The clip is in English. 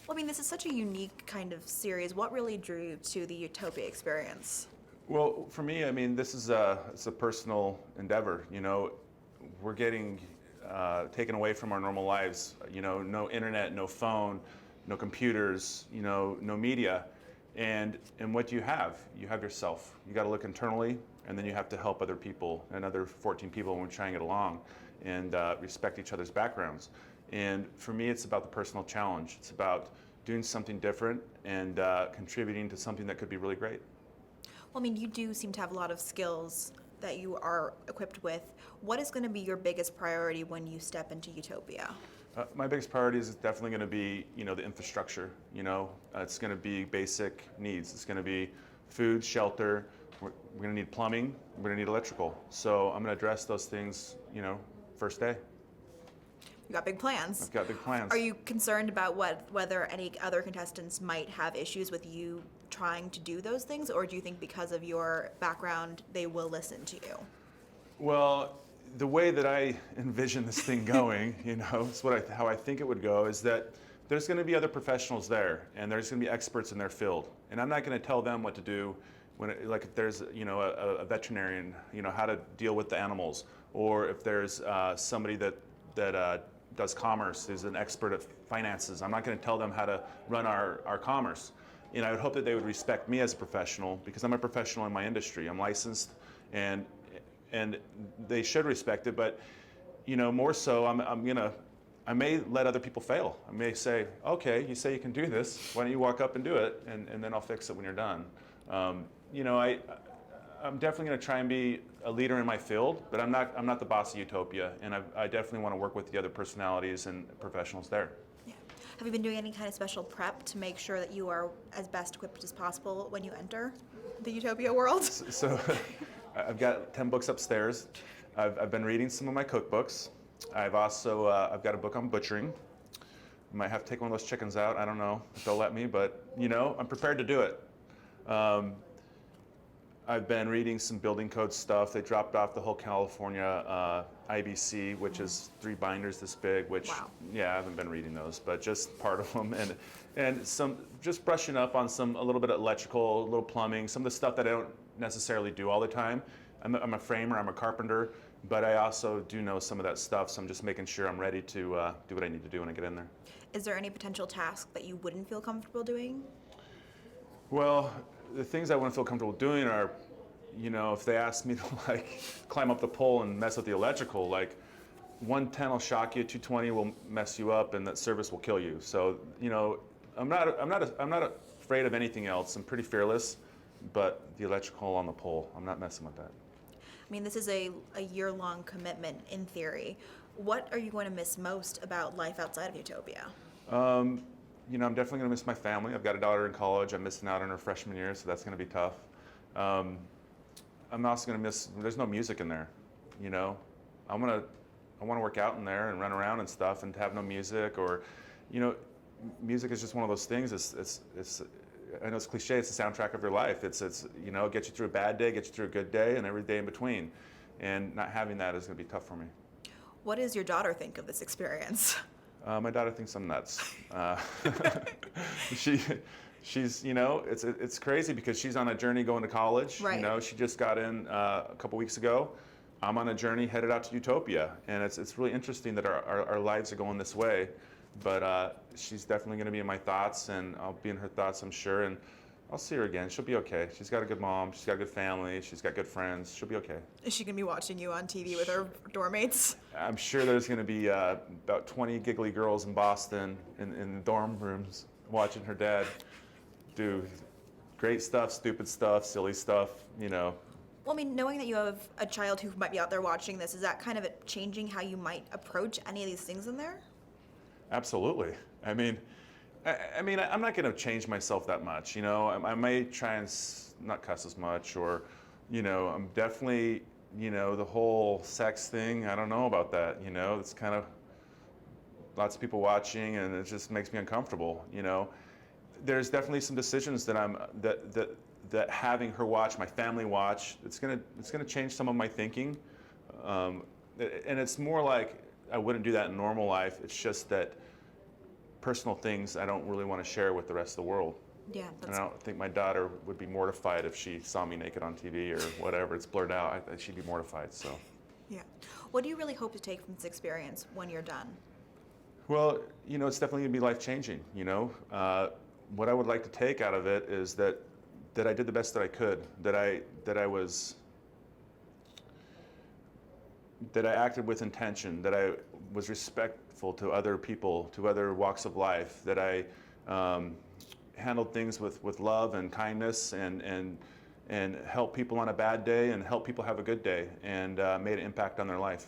Well, I mean, this is such a unique kind of series. What really drew you to the Utopia experience? Well, for me, I mean, this is it's a personal endeavor. We're getting taken away from our normal lives. No internet, no phone, no computers. No media, and what do you have? You have yourself. You got to look internally, and then you have to help other people, another 14 people, when we're trying to get along, and respect each other's backgrounds. And for me, it's about the personal challenge. It's about doing something different and contributing to something that could be really great. Well, I mean, you do seem to have a lot of skills that you are equipped with. What is going to be your biggest priority when you step into Utopia? My biggest priority is definitely going to be, the infrastructure. It's going to be basic needs. It's going to be food, shelter. We're going to need plumbing. We're going to need electrical. So I'm going to address those things, first day. You got big plans. I've got big plans. Are you concerned about whether any other contestants might have issues with you trying to do those things, or do you think because of your background they will listen to you? Well, the way that I envision this thing going, it's how I think it would go, is that there's going to be other professionals there, and there's going to be experts in their field, and I'm not going to tell them what to do. Like if there's a veterinarian, how to deal with the animals, or if there's somebody that does commerce, is an expert at finances. I'm not going to tell them how to run our commerce. I would hope that they would respect me as a professional, because I'm a professional in my industry. I'm licensed, and they should respect it. But more so, I may let other people fail. I may say, okay, you say you can do this. Why don't you walk up and do it, and then I'll fix it when you're done. I'm definitely going to try and be a leader in my field, but I'm not the boss of Utopia, and I definitely want to work with the other personalities and professionals there. Yeah. Have you been doing any kind of special prep to make sure that you are as best equipped as possible when you enter the Utopia world? So I've got 10 books upstairs. I've been reading some of my cookbooks. I've got a book on butchering. I might have to take one of those chickens out. I don't know if they'll let me, but I'm prepared to do it. I've been reading some building code stuff. They dropped off the whole California IBC, which is 3 binders this big, which, wow. Yeah, I haven't been reading those, but just part of them. And some, just brushing up on a little bit of electrical, a little plumbing, some of the stuff that I don't necessarily do all the time. I'm a framer, I'm a carpenter, but I also do know some of that stuff, so I'm just making sure I'm ready to do what I need to do when I get in there. Is there any potential task that you wouldn't feel comfortable doing? Well, the things I wouldn't feel comfortable doing are, if they ask me to climb up the pole and mess with the electrical, 110 will shock you, 220 will mess you up, and that service will kill you. So, I'm not afraid of anything else. I'm pretty fearless, but the electrical on the pole, I'm not messing with that. I mean, this is a year-long commitment in theory. What are you going to miss most about life outside of Utopia? I'm definitely going to miss my family. I've got a daughter in college. I'm missing out on her freshman year, so that's going to be tough. I'm also going to miss, there's no music in there, I want to work out in there and run around and stuff, and to have no music, or, music is just one of those things. It's I know it's cliche, it's the soundtrack of your life. It's it gets you through a bad day, gets you through a good day, and every day in between. And not having that is going to be tough for me. What does your daughter think of this experience? My daughter thinks I'm nuts. She's it's crazy because she's on a journey going to college. Right. She just got in a couple weeks ago. I'm on a journey headed out to Utopia, and it's really interesting that our lives are going this way. But she's definitely going to be in my thoughts, and I'll be in her thoughts, I'm sure. And I'll see her again. She'll be okay. She's got a good mom. She's got a good family. She's got good friends. She'll be okay. Is she going to be watching you on TV with her dorm mates? I'm sure there's going to be about 20 giggly girls in Boston in dorm rooms watching her dad do great stuff, stupid stuff, silly stuff, Well, I mean, knowing that you have a child who might be out there watching this, is that kind of changing how you might approach any of these things in there? Absolutely. I'm not going to change myself that much. I may try and not cuss as much, or, I'm definitely, the whole sex thing. I don't know about that. It's kind of lots of people watching, and it just makes me uncomfortable. There's definitely some decisions that having her watch, my family watch, it's gonna change some of my thinking, and it's more like I wouldn't do that in normal life. It's just that personal things I don't really want to share with the rest of the world. Yeah, And I don't think my daughter would be mortified if she saw me naked on TV or whatever. It's blurred out. She'd be mortified. So, yeah. What do you really hope to take from this experience when you're done? well, it's definitely going to be life changing. What I would like to take out of it is that I did the best that I could. That I acted with intention. That I was respectful to other people, to other walks of life. That I handled things with love and kindness and help people on a bad day and help people have a good day and made an impact on their life.